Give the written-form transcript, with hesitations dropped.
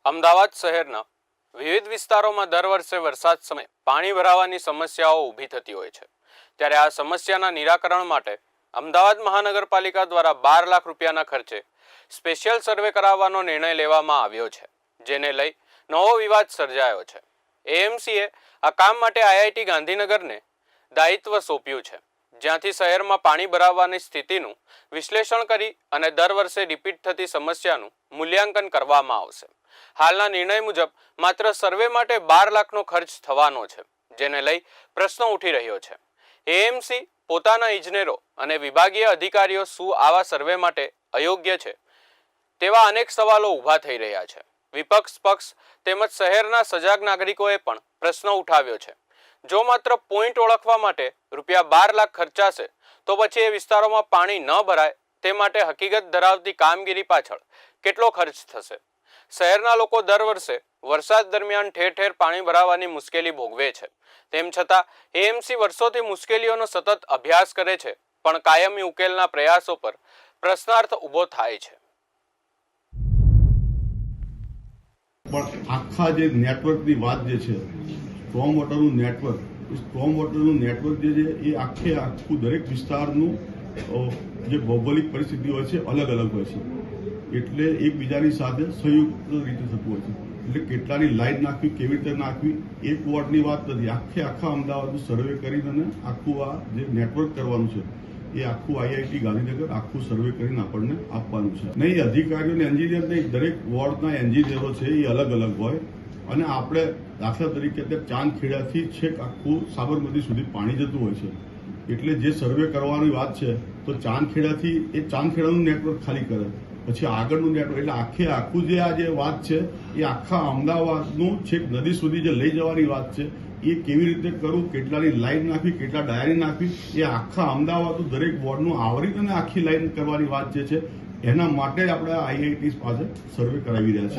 અમદાવાદ શહેરના વિવિધ વિસ્તારોમાં દર વર્ષે વરસાદ સમયે પાણી ભરાવાની સમસ્યાઓ ઊભી થતી હોય છે। ત્યારે આ સમસ્યાના નિરાકરણ માટે અમદાવાદ મહાનગરપાલિકા દ્વારા 12 લાખ રૂપિયાના ખર્ચે સ્પેશિયલ સર્વે કરાવવાનો નિર્ણય લેવામાં આવ્યો છે, જેને લઈ નવો વિવાદ સર્જાયો છે। એએમસીએ આ કામ માટે આઈઆઈટી ગાંધીનગરને દાયિત્વ સોંપ્યું છે, જ્યાંથી શહેરમાં પાણી ભરાવાની સ્થિતિનું વિશ્લેષણ કરી અને દર વર્ષે રિપીટ થતી સમસ્યાનું મૂલ્યાંકન કરવામાં આવશે। હાલના નિર્ણય મુજબ માત્ર સર્વે માટે 12 લાખનો ખર્ચ થવાનો છે, જેને લઈ પ્રશ્ન ઉઠી રહ્યો છે। એએમસી પોતાના ઇજનેરો અને વિભાગીય અધિકારીઓ શું આવા સર્વે માટે અયોગ્ય છે તેવા અનેક સવાલો ઊભા થઈ રહ્યા છે। વિપક્ષ પક્ષ તેમજ શહેરના સજાગ નાગરિકોએ પણ પ્રશ્ન ઉઠાવ્યો છે। જો માત્ર પોઈન્ટ ઓળખવા માટે રૂપિયા 12 લાખ ખર્ચાશે તો પછી એ વિસ્તારોમાં પાણી ન ભરાય તે માટે હકીકત ધરાવતી કામગીરી પાછળ કેટલો ખર્ચ થશે? શહેરના લોકો દર વર્ષે વરસાદ દરમિયાન ઠેર ઠેર પાણી ભરાવાની મુશ્કેલી ભોગવે છે। તેમ છતાં એએમસી વર્ષોથી મુશ્કેલીઓનો સતત અભ્યાસ કરે છે, પણ કાયમી ઉકેલના પ્રયાસો પર પ્રશ્નાર્થ ઊભો થાય છે। પણ આખા જે નેટવર્કની વાત જે છે, સ્ટ્રોમ વોટરનું નેટવર્ક, સ્ટ્રોમ વોટરનું નેટવર્ક જે છે એ આખું દરેક વિસ્તારનું જે ભૌગોલિક પરિસ્થિતિ હોય છે અલગ અલગ હોય છે, એટલે એકબીજાની સાથે સંયુક્ત રીતે થતું હોય છે। એટલે કેટલાની લાઈન નાખવી, કેવી રીતે નાખવી, એક વોર્ડની વાત નથી, આખા અમદાવાદનું સર્વે કરીને આખું આ જે નેટવર્ક કરવાનું છે એ આખું આઈઆઈટી ગાંધીનગર આખું સર્વે કરીને આપણને આપવાનું છે। નહીં અધિકારીઓને એન્જિનિયર નહીં, દરેક વોર્ડના એન્જિનિયરો છે એ અલગ અલગ હોય, અને આપણે દાખલા તરીકે અત્યારે ચાંદખેડાથી છેક આખું સાબરમતી સુધી પાણી જતું હોય છે, એટલે જે સર્વે કરવાની વાત છે તો ચાંદખેડાથી એ ચાંદખેડાનું નેટવર્ક ખાલી કરે, પછી આગળનું નેટવર્ક, એટલે આખું જે આ જે વાત છે એ આખા અમદાવાદનું છેક નદી સુધી જે લઈ જવાની વાત છે એ કેવી રીતે કરવું, કેટલાની લાઈન નાખવી, કેટલા ડાયરી નાખવી, એ આખા અમદાવાદનું દરેક વોર્ડનું આવરી અને આખી લાઈન કરવાની વાત જે છે એના માટે આપણે આઈઆઈટી પાસે સર્વે કરાવી રહ્યા છીએ।